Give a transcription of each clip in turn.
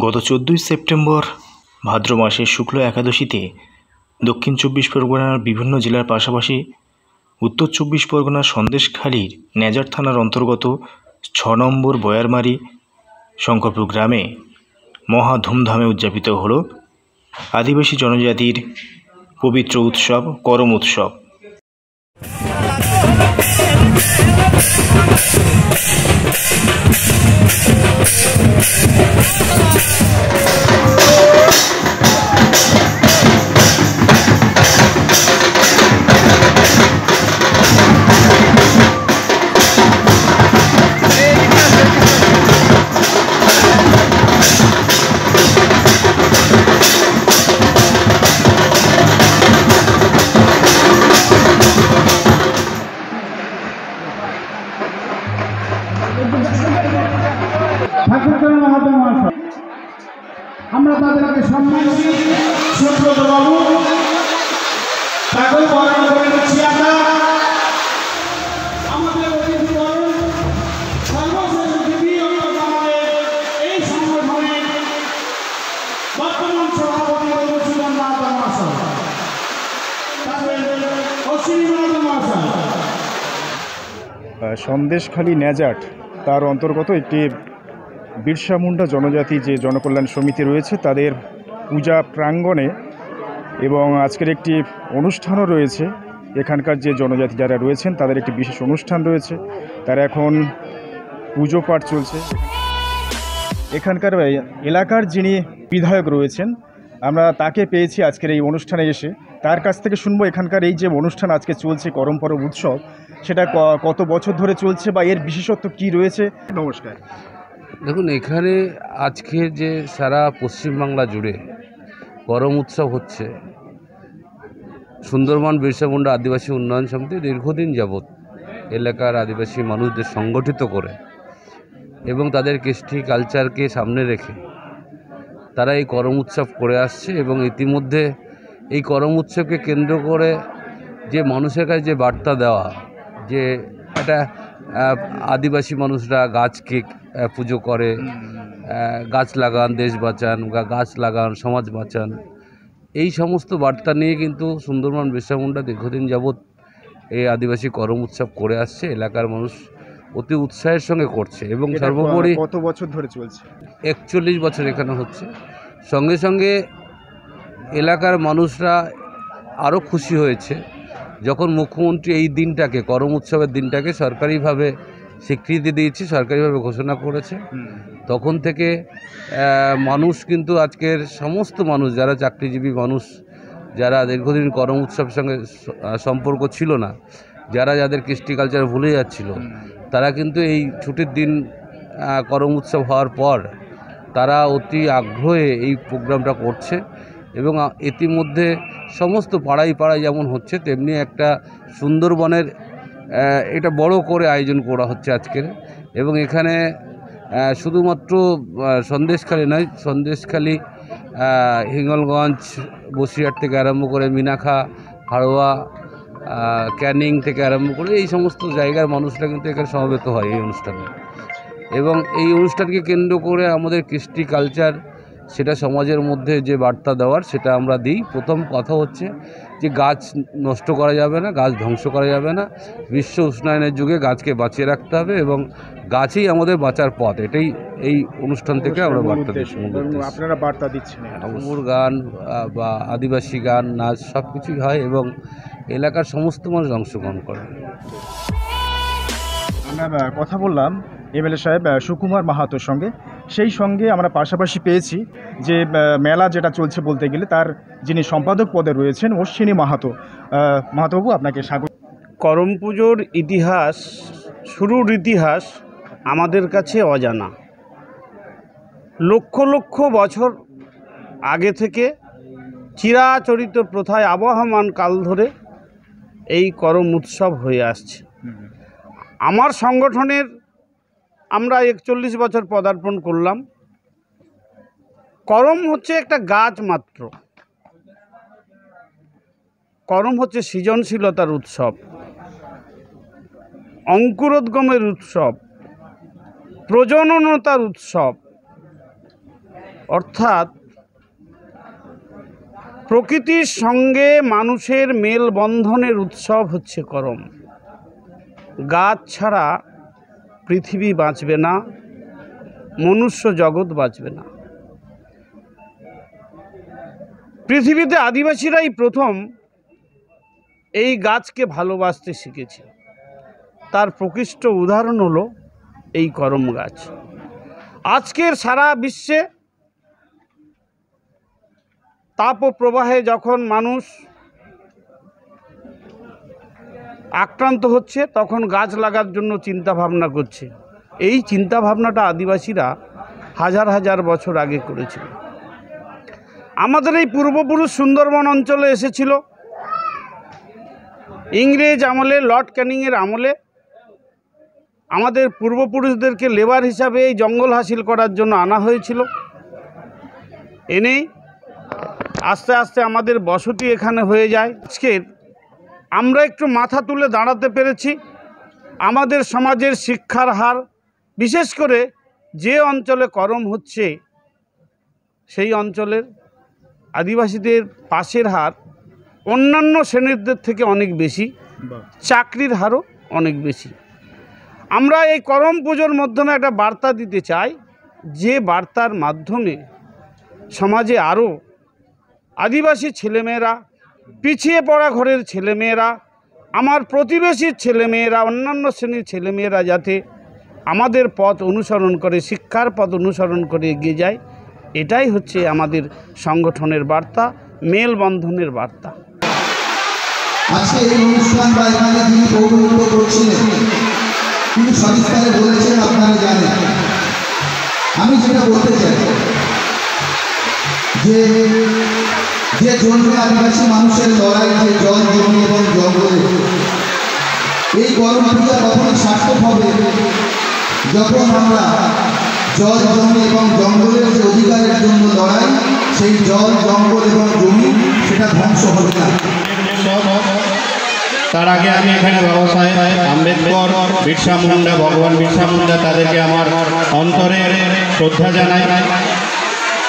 গত 14ই সেপ্টেম্বর ভাদ্র মাসের শুক্ল একাদশীতে দক্ষিণ চব্বিশ পরগনার বিভিন্ন জেলার পাশাপাশি উত্তর চব্বিশ পরগনার সন্দেশখালীর নেজার থানার অন্তর্গত 6 নম্বর বয়ারমারি শঙ্করপুর গ্রামে মহা ধুমধামে উদযাপিত হল আদিবাসী জনজাতির পবিত্র উৎসব করম উৎসব। আমরা তাদেরকে সম্মান দিই। সুব্রত বাবু তাকেও বরণ করে নিচ্ছি আমরা। আমাদের সর্বশেষ দিদি আমাদের এই সংগঠনের বর্তমান সভাপতি মধুসূদন নাথ মহাশয়, তাদের অশ্বিনী মহাশয়। সন্দেশখালী নেজাট তার অন্তর্গত একটি বিরসা মুন্ডা জনজাতি যে জনকল্যাণ সমিতি রয়েছে তাদের পূজা প্রাঙ্গণে এবং আজকের একটি অনুষ্ঠানও রয়েছে। এখানকার যে জনজাতি যারা রয়েছেন তাদের একটি বিশেষ অনুষ্ঠান রয়েছে, তারা এখন পুজো পাঠ চলছে। এখানকার এলাকার যিনি বিধায়ক রয়েছেন আমরা তাকে পেয়েছি আজকের এই অনুষ্ঠানে এসে, তার কাছ থেকে শুনবো এখানকার এই যে অনুষ্ঠান আজকে চলছে করম পরব উৎসব সেটা কত বছর ধরে চলছে বা এর বিশেষত্ব কী রয়েছে। নমস্কার। দেখুন, এখানে আজকে যে সারা পশ্চিমবাংলা জুড়ে করম উৎসব হচ্ছে, সুন্দরবন বিরসা মুন্ডা আদিবাসী উন্নয়ন সমিতি দীর্ঘদিন যাবৎ এলাকার আদিবাসী মানুষদের সংগঠিত করে এবং তাদের কৃষ্টি কালচারকে সামনে রেখে তারা এই করম উৎসব করে আসছে। এবং ইতিমধ্যে এই করম উৎসবকে কেন্দ্র করে যে মানুষের কাছে যে বার্তা দেওয়া, যে একটা আদিবাসী মানুষরা গাছকে পুজো করে, গাছ লাগান দেশ বাঁচান, গাছ লাগান সমাজ বাঁচান, এই সমস্ত বার্তা নিয়ে কিন্তু সুন্দরবন বিরসা মুন্ডা দীর্ঘদিন যাবৎ এই আদিবাসী করম উৎসব করে আসছে। এলাকার মানুষ অতি উৎসাহের সঙ্গে করছে এবং সর্বোপরি কত বছর ধরে চলছে? 41 বছর এখানে হচ্ছে। সঙ্গে সঙ্গে এলাকার মানুষরা আরও খুশি হয়েছে যখন মুখ্যমন্ত্রী এই দিনটাকে, করম উৎসবের দিনটাকে সরকারিভাবে স্বীকৃতি দিয়েছে, সরকারিভাবে ঘোষণা করেছে। তখন থেকে মানুষ কিন্তু আজকের সমস্ত মানুষ যারা চাকরিজীবী মানুষ, যারা দীর্ঘদিন করম উৎসবের সঙ্গে সম্পর্ক ছিল না, যাদের কৃষ্টি কালচার ভুলে যাচ্ছিল, তারা কিন্তু এই ছুটির দিন করম উৎসব হওয়ার পর তারা অতি আগ্রহে এই প্রোগ্রামটা করছে। এবং ইতিমধ্যে সমস্ত পাড়ায় পাড়ায় যেমন হচ্ছে তেমনি একটা সুন্দরবনের এটা বড় করে আয়োজন করা হচ্ছে আজকের। এবং এখানে শুধুমাত্র সন্দেশখালী নয়, সন্দেশখালী, হিঙ্গলগঞ্জ, বসিরহাট থেকে আরম্ভ করে মিনাখা, হাড়োয়া, ক্যানিং থেকে আরম্ভ করে এই সমস্ত জায়গার মানুষরা কিন্তু এখানে সমবেত হয় এই অনুষ্ঠানে। এবং এই অনুষ্ঠানকে কেন্দ্র করে আমাদের কৃষ্টি কালচার, সেটা সমাজের মধ্যে যে বার্তা দেওয়ার সেটা আমরা দিই। প্রথম কথা হচ্ছে যে গাছ নষ্ট করা যাবে না, গাছ ধ্বংস করা যাবে না, বিশ্ব উষ্ণায়নের যুগে গাছকে বাঁচিয়ে রাখতে হবে এবং গাছই আমাদের বাঁচার পথ। এটাই এই অনুষ্ঠান থেকে আমরা বার্তা দিচ্ছি। আপনারা বার্তা দিচ্ছেন, ঠাকুর গান বা আদিবাসী গান, নাচ সব কিছুই হয় এবং এলাকার সমস্ত মানুষ অংশগ্রহণ করে। আমরা কথা বললাম এমএলএ সাহেব সুকুমার মাহাতোর সঙ্গে, সেই সঙ্গে আমরা পাশাপাশি পেয়েছি যে মেলা যেটা চলছে বলতে গেলে তার যিনি সম্পাদক পদে রয়েছেন অশ্বিনী মাহাতো। মাহাতোবাবু, আপনাকে স্বাগত। করম পুজোর ইতিহাস, শুরুর ইতিহাস আমাদের কাছে অজানা। লক্ষ লক্ষ বছর আগে থেকে চিরাচরিত প্রথায় আবহমান কাল ধরে এই করম উৎসব হয়ে আসছে। আমার সংগঠনের আমরা 41 বছর পদার্পণ করলাম। করম হচ্ছে একটা গাছ মাত্র, করম হচ্ছে সৃজনশীলতার উৎসব, অঙ্কুরোদ্গমের উৎসব, প্রজননতার উৎসব। অর্থাৎ প্রকৃতির সঙ্গে মানুষের মেলবন্ধনের উৎসব হচ্ছে করম। গাছ ছাড়া পৃথিবী বাঁচবে না, মনুষ্য জগৎ বাঁচবে না। পৃথিবীতে আদিবাসীরাই প্রথম এই গাছকে ভালোবাসতে শিখেছে। তার প্রকৃষ্ট উদাহরণ হলো এই করম গাছ। আজকের সারা বিশ্বে তাপপ্রবাহে যখন মানুষ আক্রান্ত হচ্ছে, তখন গাছ লাগার জন্য চিন্তা ভাবনা করছে। এই চিন্তা ভাবনাটা আদিবাসীরা হাজার হাজার বছর আগে করেছিল। আমাদের এই পূর্বপুরুষ সুন্দরবন অঞ্চলে এসেছিল ইংরেজ আমলে, লর্ড ক্যানিংয়ের আমলে। আমাদের পূর্বপুরুষদেরকে লেবার হিসাবে এই জঙ্গল হাসিল করার জন্য আনা হয়েছিল। এনেই আস্তে আস্তে আমাদের বসতি এখানে হয়ে যায়। আজকের আমরা একটু মাথা তুলে দাঁড়াতে পেরেছি। আমাদের সমাজের শিক্ষার হার, বিশেষ করে যে অঞ্চলে করম হচ্ছে সেই অঞ্চলের আদিবাসীদের পাশের হার অন্যান্য শ্রেণীদের থেকে অনেক বেশি, চাকরির হারও অনেক বেশি। আমরা এই করম পুজোর মাধ্যমে একটা বার্তা দিতে চাই, যে বার্তার মাধ্যমে সমাজে আরও আদিবাসী ছেলেমেয়েরা, পিছিয়ে পড়া ঘরের ছেলেমেয়েরা, আমার প্রতিবেশীর ছেলেমেয়েরা, অন্যান্য শ্রেণীর ছেলেমেয়েরা যাতে আমাদের পথ অনুসরণ করে, শিক্ষার পথ অনুসরণ করে এগিয়ে যায়, এটাই হচ্ছে আমাদের সংগঠনের বার্তা, মেলবন্ধনের বার্তা। আজকে এই অনুষ্ঠান বা এখানে যিনি পৌরোহিত্য করছিলেন তিনি সবিস্তারে বলেছেন, আপনারা জানেন। আমি যেটা বলতে চাই যে যে জন্মে আদিবাসী মানুষের লড়াই, যে জল, জমি এবং জঙ্গলে, এই করম পূজা তখনই সার্থক হবে যখন আমরা জল, জমি এবং জঙ্গলের যে অধিকারের জন্য লড়াই, সেই জল, জঙ্গল এবং জমি সেটা ধ্বংস হবে না। তার আগে আমি এখানে বাবা সাহেব আম্বেদকর, বিরসা মুন্ডা, ভগবান বিরসা মুন্ডা, তাদেরকে আমার অন্তরের শ্রদ্ধা জানাই।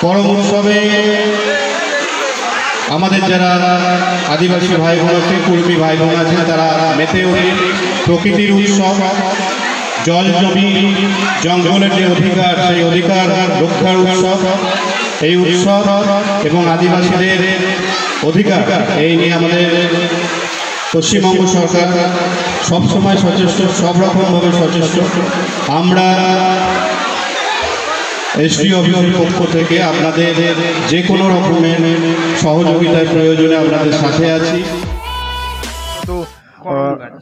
করম উৎসবে আমাদের যারা আদিবাসী ভাই বোন আছে, কুর্মী ভাই বোন আছেন, তারা মেতে ওঠে। প্রকৃতির উৎসব, জল, জমি, জঙ্গলের যে অধিকার, সেই অধিকার রক্ষার উৎসব। এই উৎসব এবং আদিবাসীদের অধিকার, এই নিয়ে আমাদের পশ্চিমবঙ্গ সরকার সবসময় সচেষ্ট, সব রকমভাবে সচেষ্ট। আমরা এসডি অফিসের পক্ষ থেকে আপনাদের যে কোনো রকমের সহযোগিতার প্রয়োজনে আপনাদের সাথে আছি। তো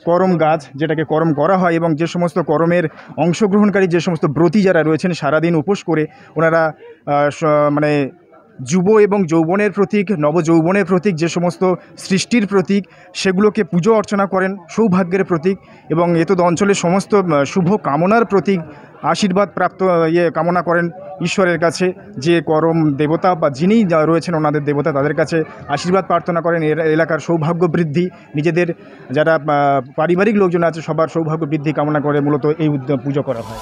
করম গাছ, যেটাকে করম করা হয়, এবং যে সমস্ত করমের অংশগ্রহণকারী যে সমস্ত ব্রতী যারা রয়েছেন, সারাদিন উপোস করে ওনারা মানে যুব এবং যৌবনের প্রতীক, নবযৌবনের প্রতীক, যে সমস্ত সৃষ্টির প্রতীক, সেগুলোকে পুজো অর্চনা করেন, সৌভাগ্যের প্রতীক, এবং এতদ অঞ্চলের সমস্ত শুভ কামনার প্রতীক, আশীর্বাদ প্রাপ্ত কামনা করেন ঈশ্বরের কাছে। যে করম দেবতা বা যিনি রয়েছেন ওনাদের দেবতা, তাদের কাছে আশীর্বাদ প্রার্থনা করেন এলাকার সৌভাগ্য বৃদ্ধি, নিজেদের যারা পারিবারিক লোকজন আছে সবার সৌভাগ্য বৃদ্ধি কামনা করে মূলত এই পুজো করা হয়।